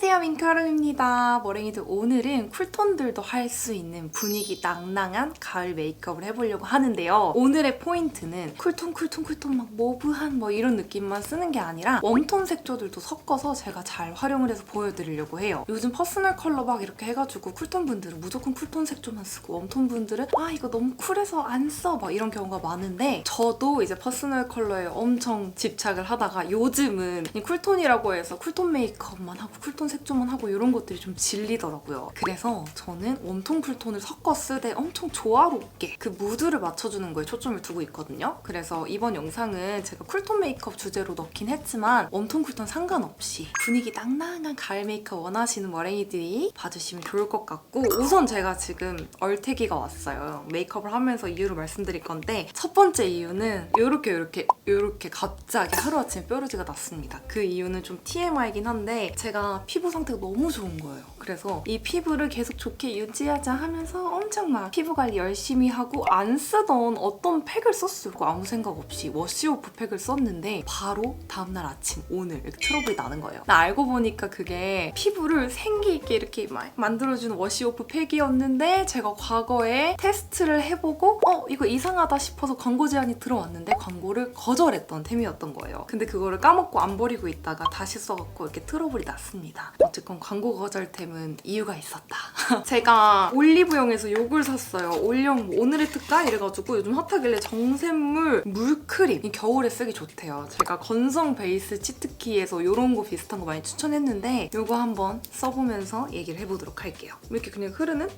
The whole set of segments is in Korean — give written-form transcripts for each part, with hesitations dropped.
안녕하세요, 민카름입니다. 머랭이들, 오늘은 쿨톤들도 할 수 있는 분위기 낭낭한 가을 메이크업을 해보려고 하는데요. 오늘의 포인트는 쿨톤 막 모브한 뭐 이런 느낌만 쓰는 게 아니라 웜톤 색조들도 섞어서 제가 잘 활용을 해서 보여드리려고 해요. 요즘 퍼스널 컬러 막 이렇게 해가지고 쿨톤 분들은 무조건 쿨톤 색조만 쓰고 웜톤 분들은 이거 너무 쿨해서 안 써 막 이런 경우가 많은데, 저도 이제 퍼스널 컬러에 엄청 집착을 하다가 요즘은 쿨톤이라고 해서 쿨톤 메이크업만 하고 쿨톤 색조만 하고 이런 것들이 좀 질리더라고요. 그래서 저는 웜톤 쿨톤을 섞어 쓰되 엄청 조화롭게 그 무드를 맞춰주는 거에 초점을 두고 있거든요. 그래서 이번 영상은 제가 쿨톤 메이크업 주제로 넣긴 했지만 웜톤 쿨톤 상관없이 분위기 낭낭한 가을 메이크업 원하시는 머랭이들이 봐주시면 좋을 것 같고, 우선 제가 지금 얼태기가 왔어요. 메이크업을 하면서 이유를 말씀드릴 건데, 첫 번째 이유는 요렇게 갑자기 하루아침에 뾰루지가 났습니다. 그 이유는 좀 TMI이긴 한데 제가 피부 상태가 너무 좋은 거예요. 그래서 이 피부를 계속 좋게 유지하자 하면서 엄청 막 피부 관리 열심히 하고 안 쓰던 어떤 팩을 썼어요. 아무 생각 없이 워시오프 팩을 썼는데 바로 다음날 아침 오늘 이렇게 트러블이 나는 거예요. 나 알고 보니까 그게 피부를 생기 있게 이렇게 만들어주는 워시오프 팩이었는데, 제가 과거에 테스트를 해보고 이거 이상하다 싶어서 광고 제안이 들어왔는데 광고를 거절했던 템이었던 거예요. 근데 그거를 까먹고 안 버리고 있다가 다시 써갖고 이렇게 트러블이 났습니다. 어쨌건 광고 거절템은 이유가 있었다. 제가 올리브영에서 이걸 샀어요. 올영 오늘의 특가 이래가지고 요즘 핫하길래 정샘물 물크림, 이 겨울에 쓰기 좋대요. 제가 건성 베이스 치트키에서 이런 거 비슷한 거 많이 추천했는데 이거 한번 써보면서 얘기를 해보도록 할게요. 이렇게 그냥 흐르는?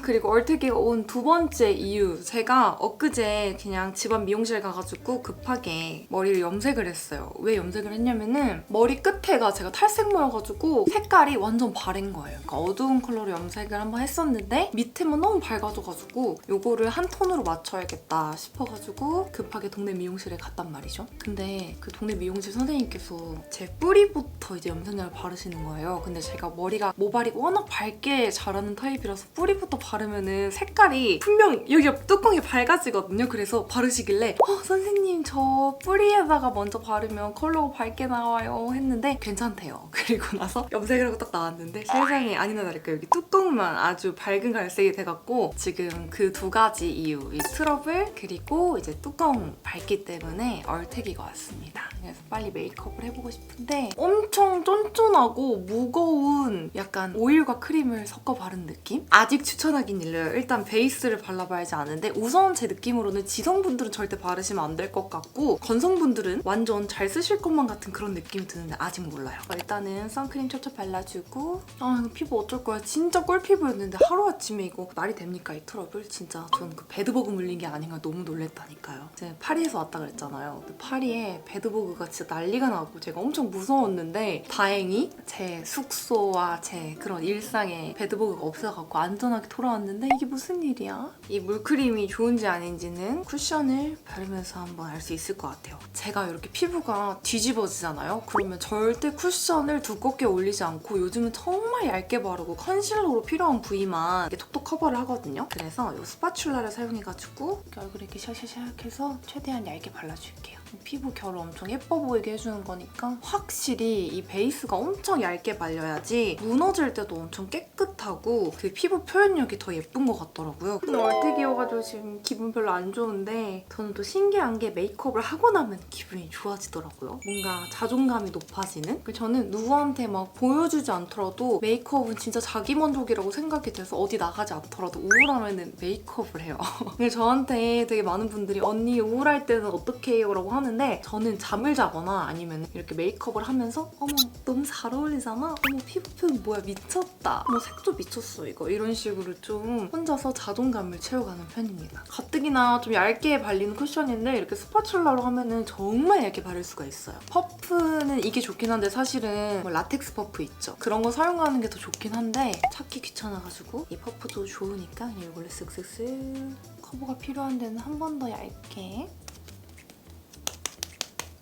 그리고 얼태기가 온 두 번째 이유, 제가 엊그제 그냥 집안 미용실 가가지고 급하게 머리를 염색을 했어요. 왜 염색을 했냐면은 머리 끝에가 제가 탈색모여가지고 색깔이 완전 바랜 거예요. 그러니까 어두운 컬러로 염색을 한번 했었는데 밑에만 너무 밝아져가지고 요거를 한 톤으로 맞춰야겠다 싶어가지고 급하게 동네 미용실에 갔단 말이죠. 근데 그 동네 미용실 선생님께서 제 뿌리부터 이제 염색약을 바르시는 거예요. 근데 제가 머리가 모발이 워낙 밝게 자라는 타입이라서 뿌리부터 바르면은 색깔이 분명 여기 뚜껑이 밝아지거든요. 그래서 바르시길래 선생님 저 뿌리에다가 먼저 바르면 컬러가 밝게 나와요 했는데 괜찮대요. 그리고 나서 염색을 하고 딱 나왔는데 세상에 아니나 다를까 여기 뚜껑만 아주 밝은 갈색이 돼갖고 지금 그 두 가지 이유, 이 트러블 그리고 이제 뚜껑 밝기 때문에 얼태기가 왔습니다. 그래서 빨리 메이크업을 해보고 싶은데 엄청 쫀쫀하고 무거운 약간 오일과 크림을 섞어 바른 느낌? 아직 추천하긴 일러요. 일단 베이스를 발라봐야지 아는데, 우선 제 느낌으로는 지성분들은 절대 바르시면 안 될 것 같고 건성분들은 완전 잘 쓰실 것만 같은 그런 느낌이 드는데 아직 몰라요. 일단은 선크림 촉촉 발라주고, 이거 피부 어쩔 거야. 진짜 꿀피부였는데 하루아침에 이거 말이 됩니까, 이 트러블? 진짜 저는 그 배드버그 물린 게 아닌가 너무 놀랬다니까요. 제가 파리에서 왔다 그랬잖아요. 근데 파리에 배드버그가 진짜 난리가 나고 제가 엄청 무서웠는데 다행히 제 숙소와 제 그런 일상에 배드버그가 없어갖고 안전하게 돌아왔는데 이게 무슨 일이야? 이 물크림이 좋은지 아닌지는 쿠션을 바르면서 한번 알 수 있을 것 같아요. 제가 이렇게 피부가 뒤집어지잖아요? 그러면 절대 쿠션을 두껍게 올리지 않고 요즘은 정말 얇게 바르고 컨실러로 필요한 부위만 이렇게 톡톡 커버를 하거든요. 그래서 이 스파츌라를 사용해가지고 얼굴에 이렇게 샤샤샥 해서 최대한 얇게 발라줄게요. 피부 결을 엄청 예뻐 보이게 해주는 거니까 확실히 이 베이스가 엄청 얇게 발려야지 무너질 때도 엄청 깨끗하고 그 피부 표현력이 더 예쁜 것 같더라고요. 근데 얼태기여가지고 지금 기분 별로 안 좋은데, 저는 또 신기한 게 메이크업을 하고 나면 기분이 좋아지더라고요. 뭔가 자존감이 높아지는? 저는 누구한테 막 보여주지 않더라도 메이크업은 진짜 자기 만족이라고 생각이 돼서 어디 나가지 않더라도 우울하면 메이크업을 해요. 근데 저한테 되게 많은 분들이 언니 우울할 때는 어떻게 해요? 라고 하는데, 저는 잠을 자거나 아니면 이렇게 메이크업을 하면서 어머 너무 잘 어울리잖아? 어머 피부 표현 뭐야 미쳤다, 어머 색조 미쳤어 이거, 이런 식으로 좀 혼자서 자존감을 채워가는 편입니다. 가뜩이나 좀 얇게 발리는 쿠션인데 이렇게 스파츌라로 하면은 정말 얇게 바를 수가 있어요. 퍼프는 이게 좋긴 한데 사실은 뭐 라텍스 퍼프 있죠? 그런 거 사용하는 게 더 좋긴 한데 찾기 귀찮아가지고 이 퍼프도 좋으니까 그냥 이걸로 쓱쓱쓱 커버가 필요한 데는 한 번 더 얇게.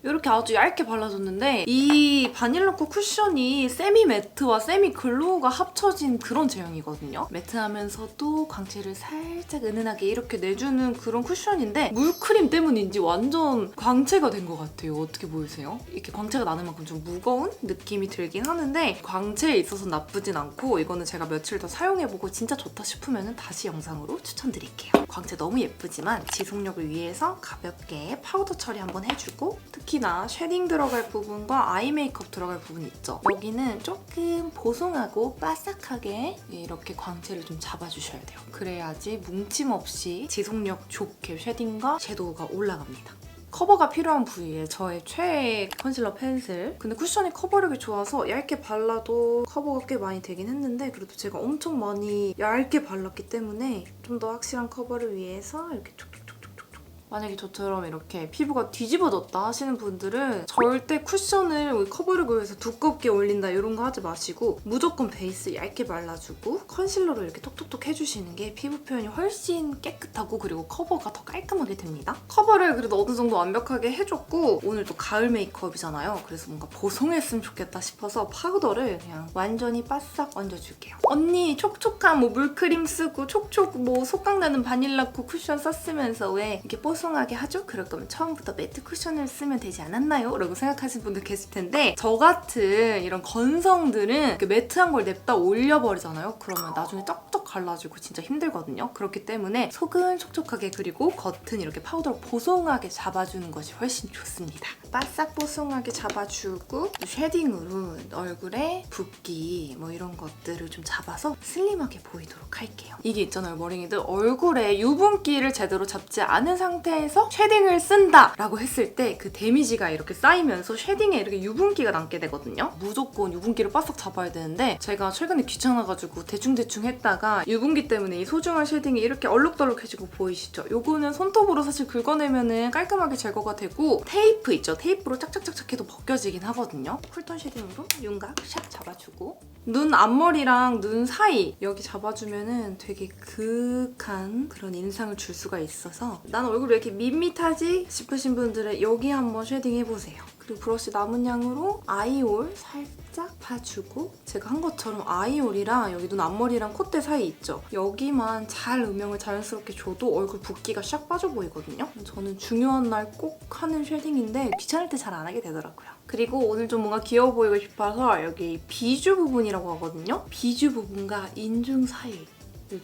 이렇게 아주 얇게 발라줬는데 이 바닐라코 쿠션이 세미 매트와 세미 글로우가 합쳐진 그런 제형이거든요. 매트하면서도 광채를 살짝 은은하게 이렇게 내주는 그런 쿠션인데 물크림 때문인지 완전 광채가 된 것 같아요. 어떻게 보이세요? 이렇게 광채가 나는 만큼 좀 무거운 느낌이 들긴 하는데 광채에 있어서 나쁘진 않고 이거는 제가 며칠 더 사용해보고 진짜 좋다 싶으면 다시 영상으로 추천드릴게요. 광채 너무 예쁘지만 지속력을 위해서 가볍게 파우더 처리 한번 해주고 특히나 쉐딩 들어갈 부분과 아이 메이크업 들어갈 부분 있죠? 여기는 조금 보송하고 바삭하게 이렇게 광채를 좀 잡아주셔야 돼요. 그래야지 뭉침 없이 지속력 좋게 쉐딩과 섀도우가 올라갑니다. 커버가 필요한 부위에 저의 최애 컨실러 펜슬. 근데 쿠션이 커버력이 좋아서 얇게 발라도 커버가 꽤 많이 되긴 했는데 그래도 제가 엄청 많이 얇게 발랐기 때문에 좀 더 확실한 커버를 위해서 이렇게 촉촉촉촉촉촉. 만약에 저처럼 이렇게 피부가 뒤집어졌다 하시는 분들은 절대 쿠션을 커버력을 위해서 두껍게 올린다 이런 거 하지 마시고 무조건 베이스 얇게 발라주고 컨실러로 이렇게 톡톡톡 해주시는 게 피부 표현이 훨씬 깨끗하고 그리고 커버가 더 깔끔하게 됩니다. 커버를 그래도 어느 정도 완벽하게 해줬고 오늘 또 가을 메이크업이잖아요. 그래서 뭔가 보송했으면 좋겠다 싶어서 파우더를 그냥 완전히 바싹 얹어줄게요. 언니 촉촉한 뭐 물크림 쓰고 촉촉 뭐 속광나는 바닐라코 쿠션 썼으면서 왜 이렇게 뽀송하게 하죠? 그럴 거면 처음부터 매트 쿠션을 쓰면 되지 않았나요? 라고 생각하시는 분들 계실 텐데 저 같은 이런 건성들은 매트한 걸 냅다 올려버리잖아요? 그러면 나중에 쩍쩍 갈라지고 진짜 힘들거든요. 그렇기 때문에 속은 촉촉하게 그리고 겉은 이렇게 파우더로 보송하게 잡아주는 것이 훨씬 좋습니다. 바싹 보송하게 잡아주고 쉐딩으로 얼굴에 붓기 뭐 이런 것들을 좀 잡아서 슬림하게 보이도록 할게요. 이게 있잖아요, 머랭이들. 얼굴에 유분기를 제대로 잡지 않은 상태에서 쉐딩을 쓴다 라고 했을 때 그 데미지가 이렇게 쌓이면서 쉐딩에 이렇게 유분기가 남게 되거든요. 무조건 유분기를 바싹 잡아야 되는데 제가 최근에 귀찮아가지고 대충대충 했다가 유분기 때문에 이 소중한 쉐딩이 이렇게 얼룩덜룩해지고 보이시죠? 요거는 손톱으로 사실 긁어내면은 깔끔하게 제거가 되고 테이프 있죠? 테이프로 짝짝짝짝 해도 벗겨지긴 하거든요. 쿨톤 쉐딩으로 윤곽 샥 잡아주고 눈 앞머리랑 눈 사이 여기 잡아주면은 되게 그윽한 그런 인상을 줄 수가 있어서 난 얼굴이 왜 이렇게 밋밋하지 싶으신 분들은 여기 한번 쉐딩 해보세요. 그리고 브러쉬 남은 양으로 아이홀 살짝 파주고 제가 한 것처럼 아이홀이랑 여기 눈 앞머리랑 콧대 사이 있죠? 여기만 잘 음영을 자연스럽게 줘도 얼굴 붓기가 샥 빠져 보이거든요? 저는 중요한 날 꼭 하는 쉐딩인데 귀찮을 때 잘 안 하게 되더라고요. 그리고 오늘 좀 뭔가 귀여워 보이고 싶어서 여기 비주 부분이라고 하거든요? 비주 부분과 인중 사이 여기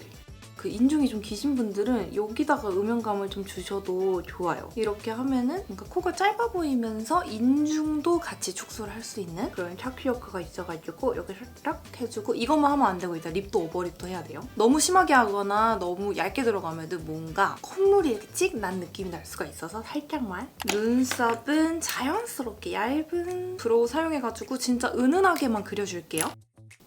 그 인중이 좀 기신 분들은 여기다가 음영감을 좀 주셔도 좋아요. 이렇게 하면은 뭔가 코가 짧아 보이면서 인중도 같이 축소를 할 수 있는 그런 샤키 효과가 있어가지고 여기 살짝 해주고 이것만 하면 안 되고 일단 립도 오버립도 해야 돼요. 너무 심하게 하거나 너무 얇게 들어가면 뭔가 콧물이 이렇게 찍 난 느낌이 날 수가 있어서 살짝만. 눈썹은 자연스럽게 얇은 브로우 사용해가지고 진짜 은은하게만 그려줄게요.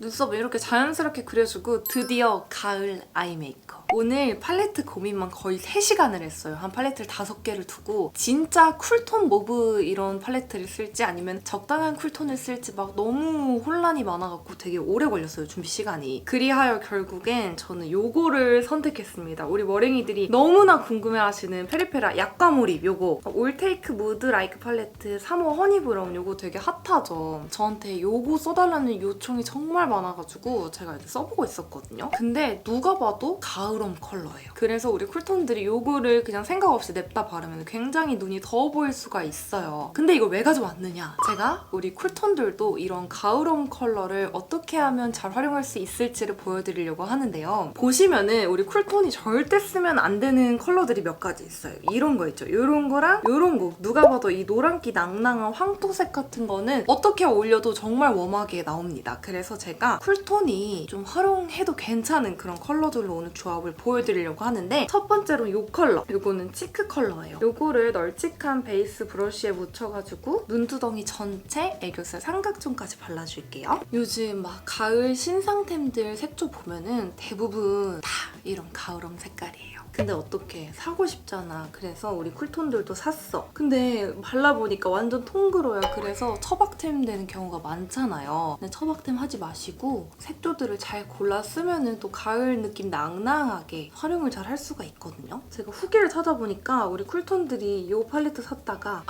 눈썹을 이렇게 자연스럽게 그려주고 드디어 가을 아이 메이크업. 오늘 팔레트 고민만 거의 3시간을 했어요. 한 팔레트를 5개를 두고 진짜 쿨톤 모브 이런 팔레트를 쓸지 아니면 적당한 쿨톤을 쓸지 막 너무 혼란이 많아갖고 되게 오래 걸렸어요, 준비 시간이. 그리하여 결국엔 저는 요거를 선택했습니다. 우리 머랭이들이 너무나 궁금해하시는 페리페라 약과몰입 요거 올테이크 무드 라이크 팔레트 3호 허니 브라운 요거 되게 핫하죠. 저한테 요거 써달라는 요청이 정말 많아가지고 제가 이제 써보고 있었거든요. 근데 누가 봐도 가을홈 컬러예요. 그래서 우리 쿨톤들이 요거를 그냥 생각 없이 냅다 바르면 굉장히 눈이 더워 보일 수가 있어요. 근데 이걸 왜 가져왔느냐? 제가 우리 쿨톤들도 이런 가을홈 컬러를 어떻게 하면 잘 활용할 수 있을지를 보여드리려고 하는데요. 보시면은 우리 쿨톤이 절대 쓰면 안 되는 컬러들이 몇 가지 있어요. 이런 거 있죠? 이런 거랑 이런 거. 누가 봐도 이 노란기 낭낭한 황토색 같은 거는 어떻게 올려도 정말 웜하게 나옵니다. 그래서 제가 쿨톤이 좀 활용해도 괜찮은 그런 컬러들로 오늘 조합을 보여드리려고 하는데 첫 번째로 이 컬러. 이거는 치크 컬러예요. 이거를 널찍한 베이스 브러쉬에 묻혀가지고 눈두덩이 전체 애교살 삼각존까지 발라줄게요. 요즘 막 가을 신상템들 색조 보면은 대부분 다 이런 가을홈 색깔이에요. 근데 어떡해, 사고 싶잖아. 그래서 우리 쿨톤들도 샀어. 근데 발라보니까 완전 통그러요. 그래서 처박템 되는 경우가 많잖아요. 근데 처박템 하지 마시고 색조들을 잘 골라 쓰면은 또 가을 느낌 낭낭하게 활용을 잘 할 수가 있거든요. 제가 후기를 찾아보니까 우리 쿨톤들이 이 팔레트 샀다가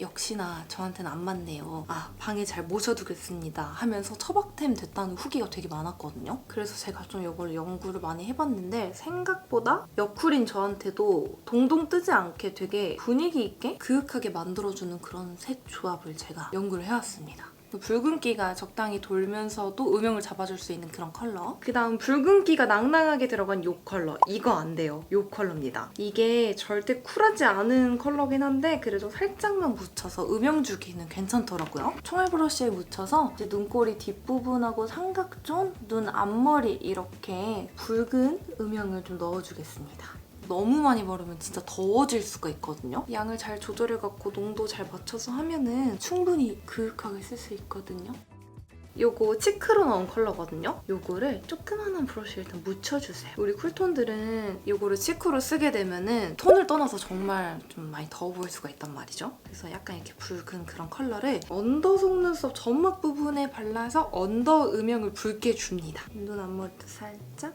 역시나 저한테는 안 맞네요. 아, 방에 잘 모셔두겠습니다 하면서 처박템 됐다는 후기가 되게 많았거든요. 그래서 제가 좀 이걸 연구를 많이 해봤는데 생각보다 여쿨인 저한테도 동동 뜨지 않게 되게 분위기 있게 그윽하게 만들어주는 그런 색 조합을 제가 연구를 해왔습니다. 붉은기가 적당히 돌면서도 음영을 잡아줄 수 있는 그런 컬러. 그다음 붉은기가 낭낭하게 들어간 이 컬러. 이거 안 돼요. 이 컬러입니다. 이게 절대 쿨하지 않은 컬러긴 한데 그래도 살짝만 묻혀서 음영 주기는 괜찮더라고요. 총알 브러쉬에 묻혀서 이제 눈꼬리 뒷부분하고 삼각존, 눈 앞머리 이렇게 붉은 음영을 좀 넣어주겠습니다. 너무 많이 바르면 진짜 더워질 수가 있거든요. 양을 잘 조절해갖고 농도 잘 맞춰서 하면은 충분히 그윽하게 쓸 수 있거든요. 요거 치크로 나온 컬러거든요. 요거를 조그만한 브러쉬에 일단 묻혀주세요. 우리 쿨톤들은 요거를 치크로 쓰게 되면은 톤을 떠나서 정말 좀 많이 더워 보일 수가 있단 말이죠. 그래서 약간 이렇게 붉은 그런 컬러를 언더 속눈썹 점막 부분에 발라서 언더 음영을 붉게 줍니다. 눈 앞머리도 살짝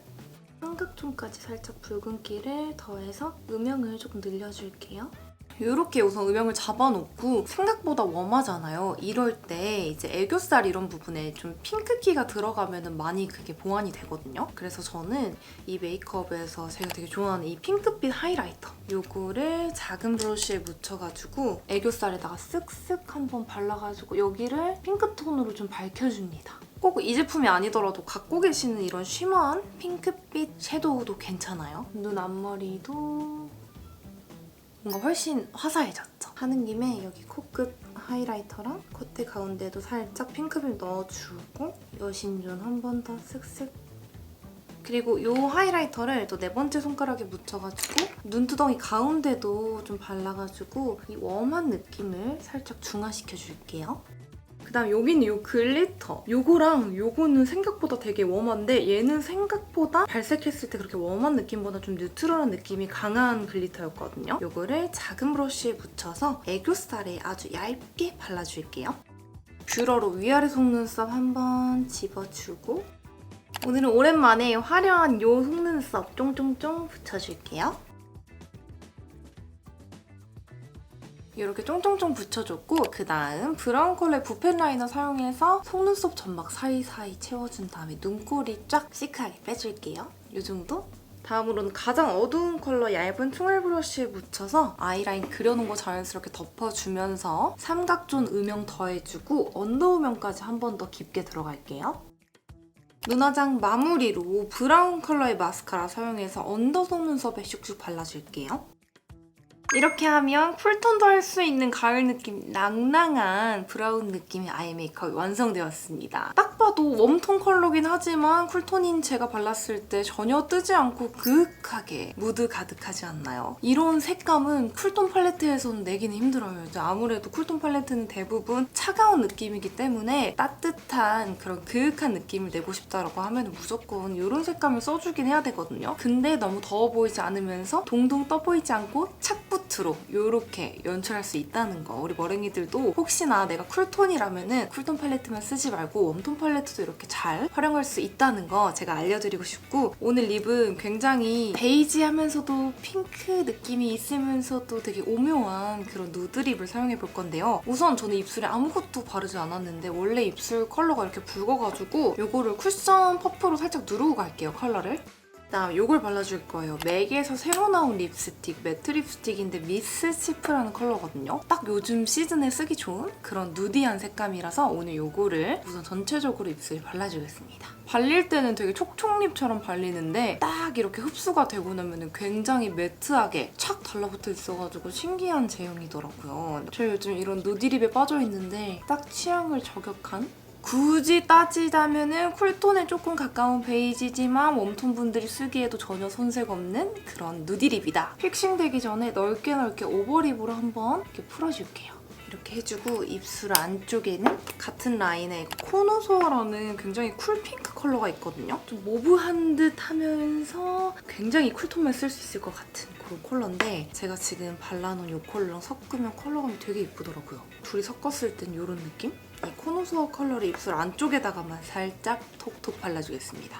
삼각존까지 살짝 붉은기를 더해서 음영을 조금 늘려줄게요. 이렇게 우선 음영을 잡아놓고 생각보다 웜하잖아요. 이럴 때 이제 애교살 이런 부분에 좀 핑크기가 들어가면 많이 그게 보완이 되거든요. 그래서 저는 이 메이크업에서 제가 되게 좋아하는 이 핑크빛 하이라이터 요거를 작은 브러쉬에 묻혀가지고 애교살에다가 쓱쓱 한번 발라가지고 여기를 핑크톤으로 좀 밝혀줍니다. 꼭 이 제품이 아니더라도 갖고 계시는 이런 쉬머한 핑크빛 섀도우도 괜찮아요. 눈 앞머리도 뭔가 훨씬 화사해졌죠. 하는 김에 여기 코끝 하이라이터랑 콧대 가운데도 살짝 핑크빛 넣어주고 여신존 한 번 더 쓱쓱. 그리고 이 하이라이터를 또 네 번째 손가락에 묻혀가지고 눈두덩이 가운데도 좀 발라가지고 이 웜한 느낌을 살짝 중화시켜줄게요. 그다음 여기는 이 글리터. 요거랑 요거는 생각보다 되게 웜한데 얘는 생각보다 발색했을 때 그렇게 웜한 느낌보다 좀 뉴트럴한 느낌이 강한 글리터였거든요. 요거를 작은 브러쉬에 묻혀서 애교살에 아주 얇게 발라줄게요. 뷰러로 위아래 속눈썹 한번 집어주고 오늘은 오랜만에 화려한 요 속눈썹 쫑쫑쫑 붙여줄게요. 이렇게 쫑쫑쫑 붙여줬고 그다음 브라운 컬러의 붓펜 라이너 사용해서 속눈썹 점막 사이사이 채워준 다음에 눈꼬리 쫙 시크하게 빼줄게요. 이 정도? 다음으로는 가장 어두운 컬러 얇은 총알 브러쉬에 묻혀서 아이라인 그려놓은 거 자연스럽게 덮어주면서 삼각존 음영 더해주고 언더 음영까지 한 번 더 깊게 들어갈게요. 눈화장 마무리로 브라운 컬러의 마스카라 사용해서 언더 속눈썹에 슉슉 발라줄게요. 이렇게 하면 쿨톤도 할 수 있는 가을 느낌 낭낭한 브라운 느낌의 아이 메이크업이 완성되었습니다. 딱 봐도 웜톤 컬러긴 하지만 쿨톤인 제가 발랐을 때 전혀 뜨지 않고 그윽하게 무드 가득하지 않나요? 이런 색감은 쿨톤 팔레트에서는 내기는 힘들어요. 이제 아무래도 쿨톤 팔레트는 대부분 차가운 느낌이기 때문에 따뜻한 그런 그윽한 느낌을 내고 싶다라고 하면 무조건 이런 색감을 써주긴 해야 되거든요. 근데 너무 더워 보이지 않으면서 동동 떠 보이지 않고 착붙으로 이렇게 연출할 수 있다는 거. 우리 머랭이들도 혹시나 내가 쿨톤이라면은 쿨톤 팔레트만 쓰지 말고 웜톤 팔레트도 이렇게 잘 활용할 수 있다는 거 제가 알려드리고 싶고 오늘 립은 굉장히 베이지하면서도 핑크 느낌이 있으면서도 되게 오묘한 그런 누드 립을 사용해 볼 건데요. 우선 저는 입술에 아무것도 바르지 않았는데 원래 입술 컬러가 이렇게 붉어가지고 이거를 쿠션 퍼프로 살짝 누르고 갈게요, 컬러를. 그다음 이걸 발라줄 거예요. 맥에서 새로 나온 립스틱, 매트 립스틱인데 미스 치프라는 컬러거든요. 딱 요즘 시즌에 쓰기 좋은 그런 누디한 색감이라서 오늘 이거를 우선 전체적으로 입술에 발라주겠습니다. 발릴 때는 되게 촉촉립처럼 발리는데 딱 이렇게 흡수가 되고 나면 굉장히 매트하게 착 달라붙어 있어가지고 신기한 제형이더라고요. 저 요즘 이런 누디립에 빠져있는데 딱 취향을 저격한 굳이 따지자면은 쿨톤에 조금 가까운 베이지지만 웜톤 분들이 쓰기에도 전혀 손색 없는 그런 누디립이다. 픽싱되기 전에 넓게 오버립으로 한번 이렇게 풀어줄게요. 이렇게 해주고 입술 안쪽에는 같은 라인의 코노소어라는 굉장히 쿨 핑크 컬러가 있거든요. 좀 모브한 듯 하면서 굉장히 쿨톤만 쓸 수 있을 것 같은 그런 컬러인데 제가 지금 발라놓은 이 컬러랑 섞으면 컬러감이 되게 예쁘더라고요. 둘이 섞었을 땐 이런 느낌? 이 코노소어 컬러를 입술 안쪽에다가만 살짝 톡톡 발라주겠습니다.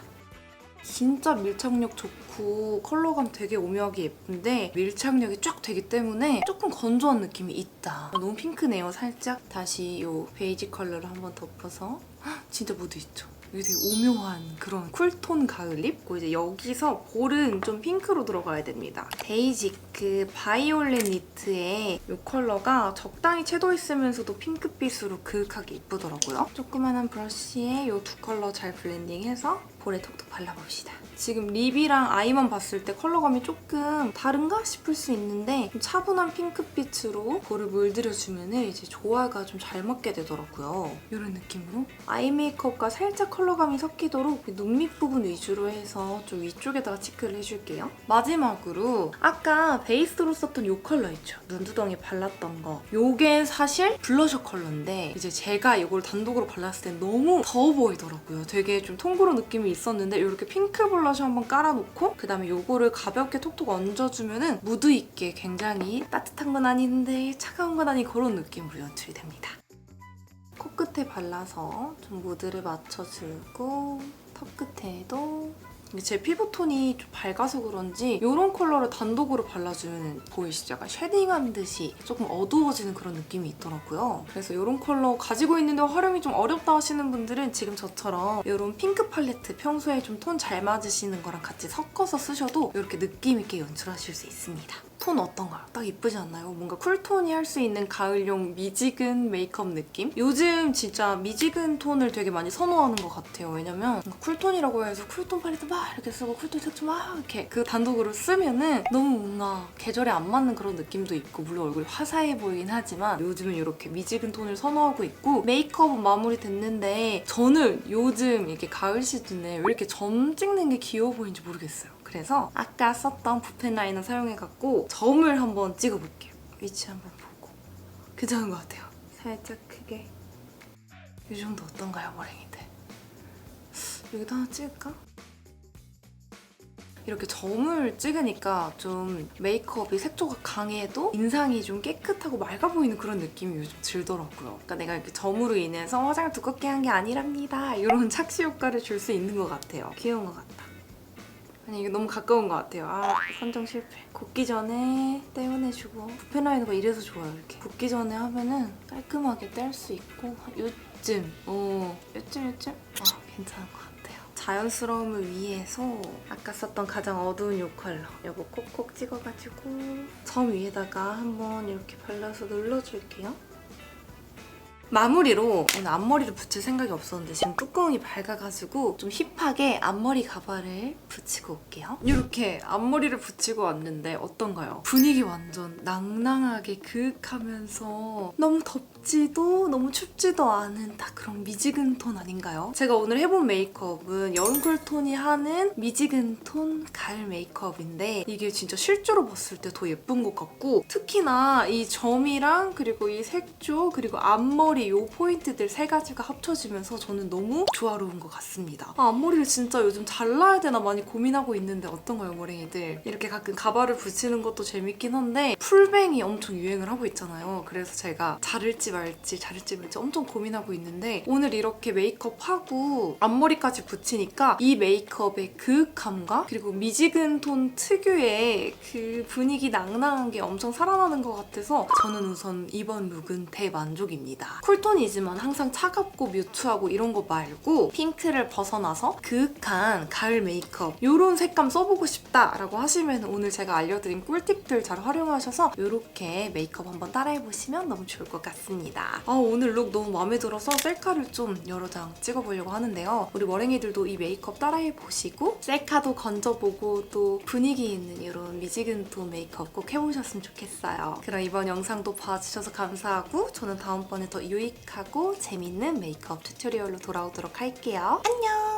진짜 밀착력 좋고 컬러감 되게 오묘하게 예쁜데 밀착력이 쫙 되기 때문에 조금 건조한 느낌이 있다. 너무 핑크네요, 살짝. 다시 이 베이지 컬러를 한번 덮어서 진짜 무드 있죠? 이게 되게 오묘한 그런 쿨톤 가을 립. 그리고 이제 여기서 볼은 좀 핑크로 들어가야 됩니다. 데이지크 바이올렛 니트의 이 컬러가 적당히 채도 있으면서도 핑크빛으로 그윽하게 이쁘더라고요. 조그만한 브러쉬에 이 두 컬러 잘 블렌딩해서 볼에 톡톡 발라봅시다. 지금 립이랑 아이만 봤을 때 컬러감이 조금 다른가 싶을 수 있는데 좀 차분한 핑크빛으로 볼을 물들여주면 이제 조화가 좀 잘 맞게 되더라고요. 이런 느낌으로 아이 메이크업과 살짝 컬러감이 섞이도록 눈 밑 부분 위주로 해서 좀 위쪽에다가 치크를 해줄게요. 마지막으로 아까 베이스로 썼던 이 컬러 있죠? 눈두덩이 발랐던 거. 이게 사실 블러셔 컬러인데 이제 제가 이걸 단독으로 발랐을 때 너무 더워 보이더라고요. 되게 좀 통그런 느낌이 있었는데 이렇게 핑크 블러셔 한번 깔아놓고 그다음에 이거를 가볍게 톡톡 얹어주면 무드 있게 굉장히 따뜻한 건 아닌데 차가운 건 아닌 그런 느낌으로 연출이 됩니다. 코끝에 발라서 좀 무드를 맞춰주고 턱 끝에도 제 피부톤이 좀 밝아서 그런지 이런 컬러를 단독으로 발라주면 보이시죠? 약간 쉐딩한 듯이 조금 어두워지는 그런 느낌이 있더라고요. 그래서 이런 컬러 가지고 있는데 활용이 좀 어렵다 하시는 분들은 지금 저처럼 이런 핑크 팔레트 평소에 좀 톤 잘 맞으시는 거랑 같이 섞어서 쓰셔도 이렇게 느낌 있게 연출하실 수 있습니다. 톤 어떤가요? 딱 이쁘지 않나요? 뭔가 쿨톤이 할 수 있는 가을용 미지근 메이크업 느낌? 요즘 진짜 미지근 톤을 되게 많이 선호하는 것 같아요. 왜냐면 쿨톤이라고 해서 쿨톤 팔레트 막 이렇게 쓰고 쿨톤 색조 막 이렇게 그 단독으로 쓰면은 너무 뭔가 계절에 안 맞는 그런 느낌도 있고 물론 얼굴이 화사해 보이긴 하지만 요즘은 이렇게 미지근 톤을 선호하고 있고 메이크업은 마무리 됐는데 저는 요즘 이렇게 가을 시즌에 왜 이렇게 점 찍는 게 귀여워 보이는지 모르겠어요. 그래서 아까 썼던 붓펜 라이너 사용해갖고 점을 한번 찍어볼게요. 위치 한번 보고. 괜찮은 것 같아요. 살짝 크게. 이 정도 어떤가요, 머랭이들? 여기도 하나 찍을까? 이렇게 점을 찍으니까 좀 메이크업이 색조가 강해도 인상이 좀 깨끗하고 맑아 보이는 그런 느낌이 요즘 들더라고요. 그러니까 내가 이렇게 점으로 인해서 화장을 두껍게 한 게 아니랍니다. 이런 착시 효과를 줄 수 있는 것 같아요. 귀여운 것 같다. 아니 이게 너무 가까운 것 같아요. 아 선정 실패. 굳기 전에 떼어내주고 붓펜 라이너가 이래서 좋아요. 이렇게 굳기 전에 하면은 깔끔하게 뗄 수 있고 요쯤 요쯤 괜찮은 것 같아요. 자연스러움을 위해서 아까 썼던 가장 어두운 이 컬러 이거 콕콕 찍어가지고 점 위에다가 한번 이렇게 발라서 눌러줄게요. 마무리로 오늘 앞머리를 붙일 생각이 없었는데 지금 뚜껑이 밝아가지고 좀 힙하게 앞머리 가발을 붙이고 올게요. 이렇게 앞머리를 붙이고 왔는데 어떤가요? 분위기 완전 낭낭하게 그윽하면서 너무 덥지도 너무 춥지도 않은 딱 그런 미지근 톤 아닌가요? 제가 오늘 해본 메이크업은 여름 쿨톤이 하는 미지근 톤 가을 메이크업인데 이게 진짜 실제로 봤을 때 더 예쁜 것 같고 특히나 이 점이랑 그리고 이 색조 그리고 앞머리 이 포인트들 세 가지가 합쳐지면서 저는 너무 조화로운 것 같습니다. 앞머리를 진짜 요즘 잘라야 되나 많이 고민하고 있는데 어떤가요, 머랭이들? 이렇게 가끔 가발을 붙이는 것도 재밌긴 한데 풀뱅이 엄청 유행을 하고 있잖아요. 그래서 제가 자를지 말지 엄청 고민하고 있는데 오늘 이렇게 메이크업하고 앞머리까지 붙이니까 이 메이크업의 그윽함과 그리고 미지근 톤 특유의 그 분위기 낭낭한 게 엄청 살아나는 것 같아서 저는 우선 이번 룩은 대만족입니다. 쿨톤이지만 항상 차갑고 뮤트하고 이런 거 말고 핑크를 벗어나서 그윽한 가을 메이크업 이런 색감 써보고 싶다라고 하시면 오늘 제가 알려드린 꿀팁들 잘 활용하셔서 이렇게 메이크업 한번 따라해보시면 너무 좋을 것 같습니다. 오늘 룩 너무 마음에 들어서 셀카를 좀 여러 장 찍어보려고 하는데요. 우리 머랭이들도 이 메이크업 따라해보시고 셀카도 건져보고 또 분위기 있는 이런 미지근 톤 메이크업 꼭 해보셨으면 좋겠어요. 그럼 이번 영상도 봐주셔서 감사하고 저는 다음번에 더 유익하고 재밌는 메이크업 튜토리얼로 돌아오도록 할게요. 안녕!